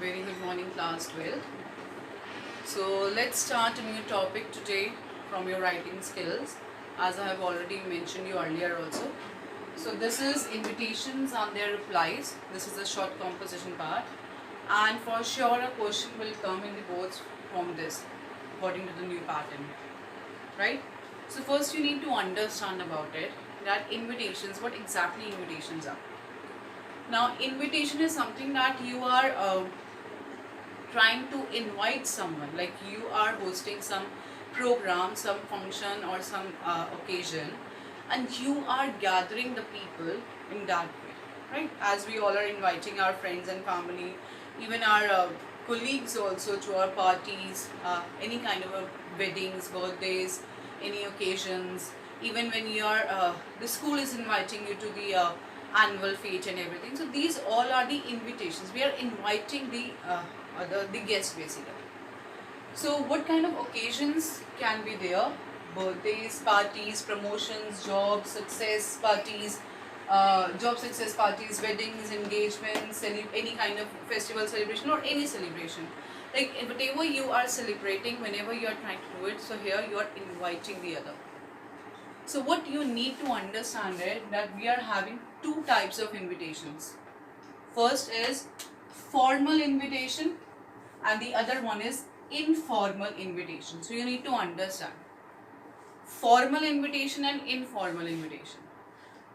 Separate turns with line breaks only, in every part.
very good morning, class 12. So let's start a new topic today from your writing skills, as I have already mentioned you earlier also. So this is invitations and their replies. This is a short composition part, and for sure a question will come in the boards from this according to the new pattern, right? So first you need to understand about it, that invitations, what exactly invitations are. Now invitation is something that you are trying to invite someone, like you are hosting some program, some function or some occasion, and you are gathering the people in that way, right? As we all are inviting our friends and family, even our colleagues also to our parties, any kind of weddings, birthdays, any occasions, even when you are the school is inviting you to the annual fete and everything. So these all are the invitations. We are inviting the guests basically. So what kind of occasions can be there? Birthdays, parties, promotions, job success parties, weddings, engagements, any kind of festival celebration or any celebration. Like whatever you are celebrating, whenever you are trying to do it, so here you are inviting the other. So what you need to understand is that we are having two types of invitations. First is formal invitation and the other one is informal invitation. So you need to understand formal invitation and informal invitation.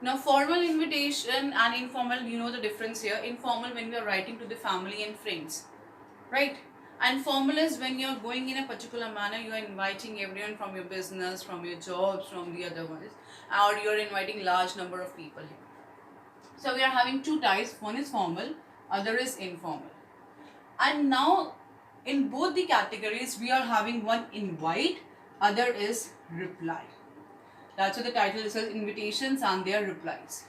Now formal invitation and informal, you know the difference here. Informal when we are writing to the family and friends, right? And formal is when you are going in a particular manner, you are inviting everyone from your business, from your jobs, from the other ones, or you are inviting large number of people here. So we are having two types, one is formal, other is informal. And now in both the categories we are having one invite, other is reply. That's what the title says, invitations and their replies.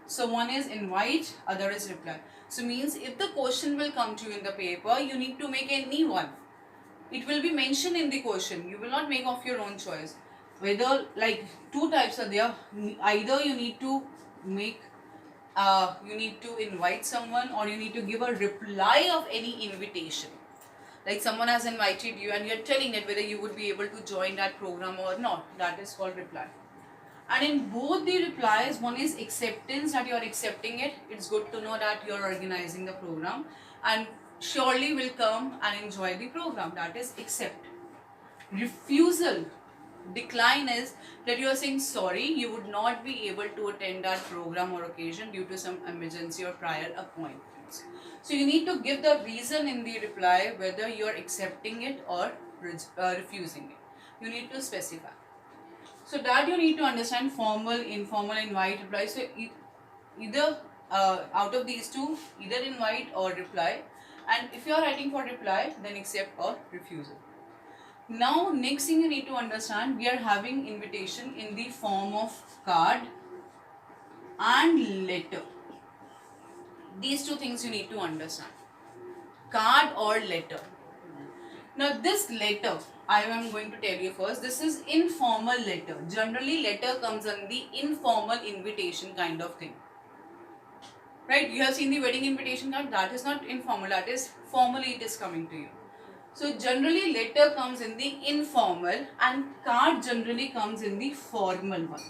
So one is invite, other is reply. So means if the question will come to you in the paper, you need to make any one. It will be mentioned in the question. You will not make of your own choice. Whether like two types are there. Either you need to make, you need to invite someone, or you need to give a reply of any invitation. Like someone has invited you and you are telling it whether you would be able to join that program or not. That is called reply. And in both the replies, one is acceptance, that you are accepting it. It's good to know that you are organizing the program and surely will come and enjoy the program. That is accept. Refusal, decline, is that you are saying sorry, you would not be able to attend that program or occasion due to some emergency or prior appointments. So you need to give the reason in the reply whether you are accepting it or refusing it. You need to specify. So that you need to understand formal, informal, invite, reply. So either out of these two, either invite or reply. And if you are writing for reply, then accept or refusal. Now next thing you need to understand, we are having invitation in the form of card and letter. These two things you need to understand. Card or letter. Now this letter, I am going to tell you first, this is informal letter. Generally letter comes on the informal invitation kind of thing. Right? You have seen the wedding invitation card, that is not informal, that is formally it is coming to you. So generally letter comes in the informal and card generally comes in the formal one.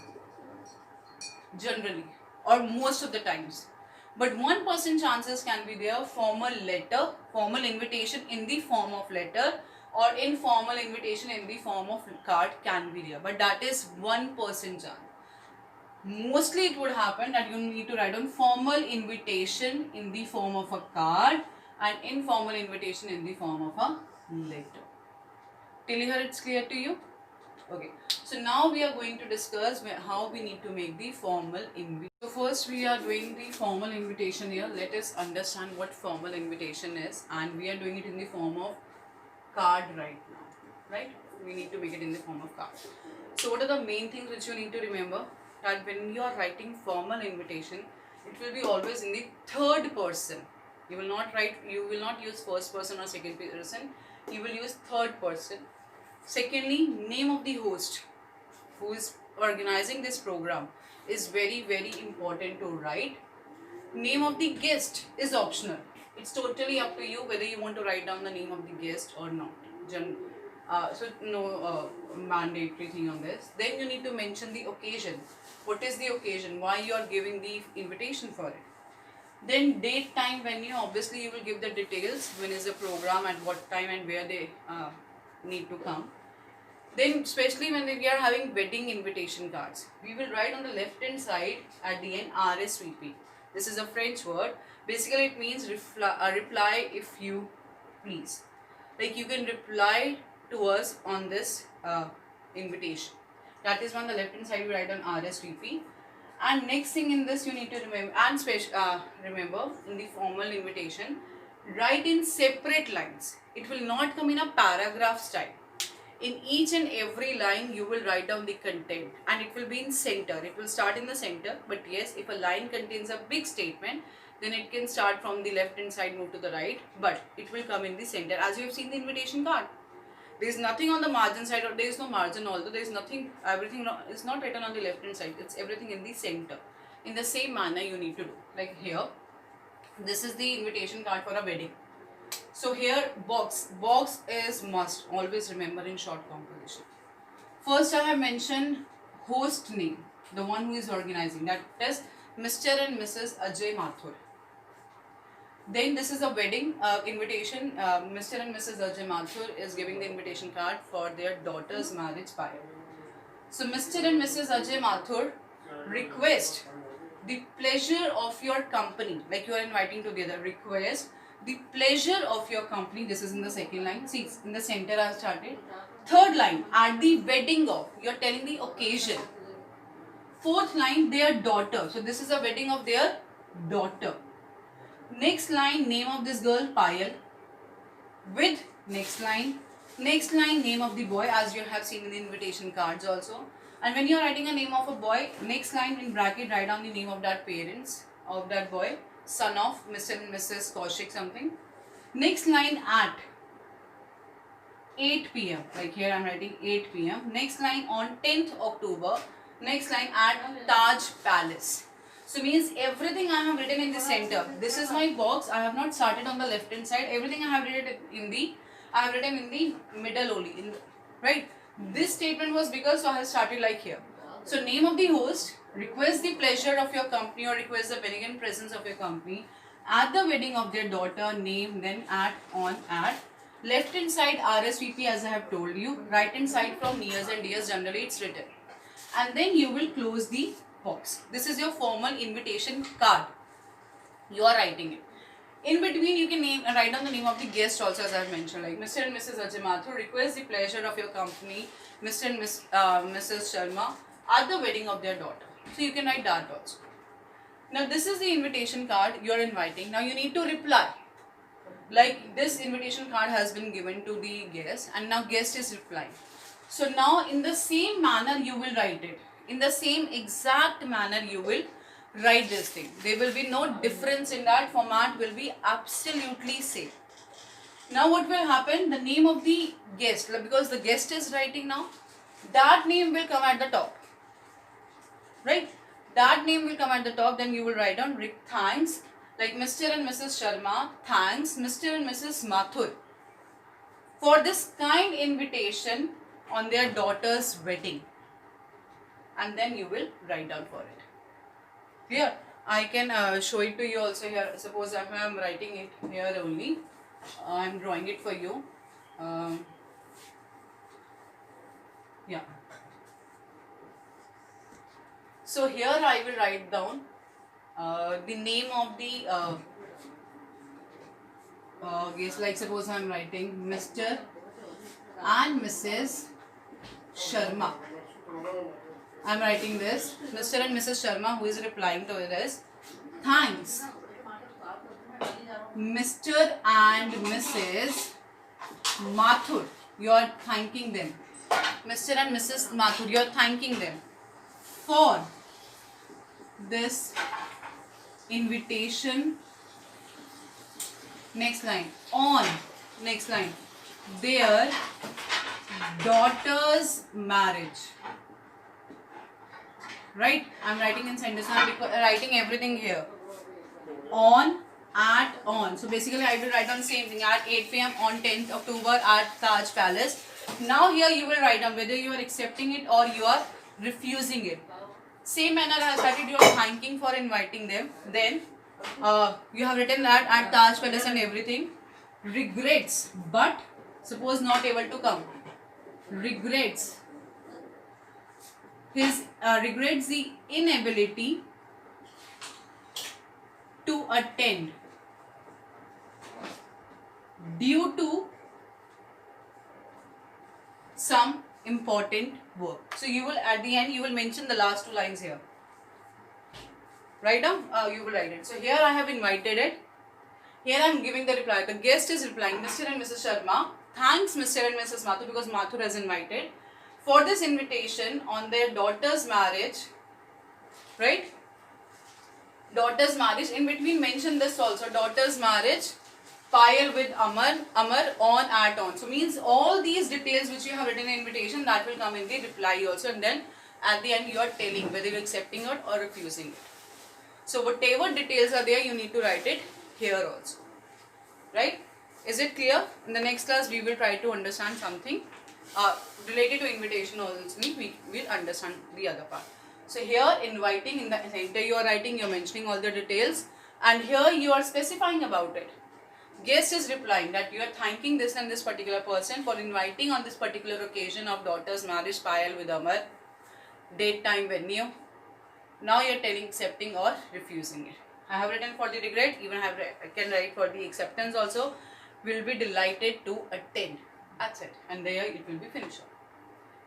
Generally, or most of the times. But 1% chances can be there, formal letter, formal invitation in the form of letter, or informal invitation in the form of card can be there. But that is 1% chance. Mostly it would happen that you need to write down formal invitation in the form of a card and informal invitation in the form of a letter. Till here it's clear to you? Okay, so now we are going to discuss how we need to make the formal invitation. So first we are doing the formal invitation here. Let us understand what formal invitation is, and we are doing it in the form of card right now, right? We need to make it in the form of card. So what are the main things which you need to remember? That when you are writing formal invitation, it will be always in the third person. You will not use first person or second person. You will use third person. Secondly, name of the host who is organizing this program is very, very important to write. Name of the guest is optional. It's totally up to you whether you want to write down the name of the guest or not. So no mandatory thing on this. Then you need to mention the occasion. What is the occasion? Why you are giving the invitation for it? Then date, time, venue. Obviously you will give the details. When is the program, at what time and where they need to come. Then especially when we are having wedding invitation cards, we will write on the left hand side at the end RSVP. This is a French word. Basically it means reply if you please. Like you can reply to us on this invitation. That is on the left hand side we write on RSVP. And next thing in this you need to remember, and remember in the formal invitation, write in separate lines. It will not come in a paragraph style. In each and every line you will write down the content, and it will be in center. It will start in the center, but yes, if a line contains a big statement, then it can start from the left hand side, move to the right, but it will come in the center as you have seen the invitation card. There is nothing on the margin side, or there is no margin, although there is nothing, everything is not written on the left hand side, it's everything in the center. In the same manner you need to do. Like here, this is the invitation card for a wedding. So here box is must, always remember in short composition. First I have mentioned host name, the one who is organizing, that is Mr. and Mrs. Ajay Mathur. Then this is a wedding invitation. Mr. and Mrs. Ajay Mathur is giving the invitation card for their daughter's marriage pyre. So Mr. and Mrs. Ajay Mathur request the pleasure of your company, like you are inviting together, request the pleasure of your company. This is in the second line. See, in the center I have started. Third line, at the wedding of, you are telling the occasion. Fourth line, their daughter. So this is a wedding of their daughter. Next line, name of this girl, Payal. With next line, name of the boy, as you have seen in the invitation cards also. And when you are writing a name of a boy, next line in bracket, write down the name of that parents of that boy, son of Mr. and Mrs. Kaushik something. Next line at 8 p.m. Like here I am writing 8 p.m. Next line on 10th October. Next line at Taj Palace. So means everything I have written in the center. This is my box. I have not started on the left hand side. Everything I have written in the middle only. Right? This statement was because so I have started like here. So name of the host, request the pleasure of your company or request the benevolent presence of your company at the wedding of their daughter, name, then at, on, at. Left hand side RSVP as I have told you. Right hand side from nears and dears, generally it's written. And then you will close the box. This is your formal invitation card. You are writing it. In between you can write down the name of the guest also, as I have mentioned, like Mr. and Mrs. Ajay Mathur request the pleasure of your company, Mr. and Mrs. Sharma at the wedding of their daughter. So you can write that also. Now this is the invitation card you are inviting. Now you need to reply. Like this invitation card has been given to the guest and now guest is replying. So now in the same manner you will write it. In the same exact manner you will write this thing. There will be no difference in that. Format will be absolutely same. Now what will happen? The name of the guest, because the guest is writing now, that name will come at the top. Right? That name will come at the top. Then you will write down thanks, like Mr. and Mrs. Sharma, thanks Mr. and Mrs. Mathur for this kind invitation on their daughter's wedding. And then you will write down for it. Here, I can show it to you also here. Suppose I am writing it here only. I am drawing it for you. Yeah. So here I will write down the name of the guest. Like suppose I am writing Mr. and Mrs. Sharma. I am writing this. Mr. and Mrs. Sharma, who is replying to this. Thanks. Mr. and Mrs. Mathur, you are thanking them. Mr. and Mrs. Mathur, you are thanking them for this invitation. Next line. On. Next line. Their daughter's marriage. Right? I am writing in sentence. I am writing everything here. On at on. So basically I will write on same thing, at 8 p.m. on 10th October at Taj Palace. Now here you will write down whether you are accepting it or you are refusing it. Same manner I have started, you are thanking for inviting them. Then you have written that at Taj Palace and everything. Regrets, but suppose not able to come. Regrets. His regrets the inability to attend due to some important work. So you will, at the end, you will mention the last two lines here. Write down, you will write it. So here I have invited it. Here I am giving the reply. The guest is replying, Mr. and Mrs. Sharma thanks Mr. and Mrs. Mathur, because Mathur has invited, for this invitation on their daughter's marriage. Right? Daughter's marriage. In between mention this also. Daughter's marriage. Payal with Amar on at on. So means all these details which you have written in invitation, that will come in the reply also, and then at the end you are telling whether you are accepting it or refusing it. So whatever details are there, you need to write it here also. Right? Is it clear? In the next class we will try to understand something related to invitation also. We will understand the other part. So here inviting, in the center you are writing, you are mentioning all the details, and here you are specifying about it. Guest is replying that you are thanking this and this particular person for inviting on this particular occasion of daughter's marriage, Payal with Amar, date, time, venue. Now you are telling accepting or refusing it. I have written for the regret, even I can write for the acceptance also. Will be delighted to attend. That's it. And there it will be finished.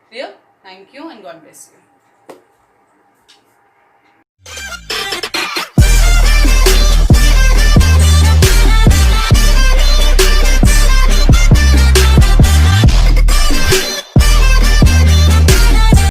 Clear? Thank you and God bless you.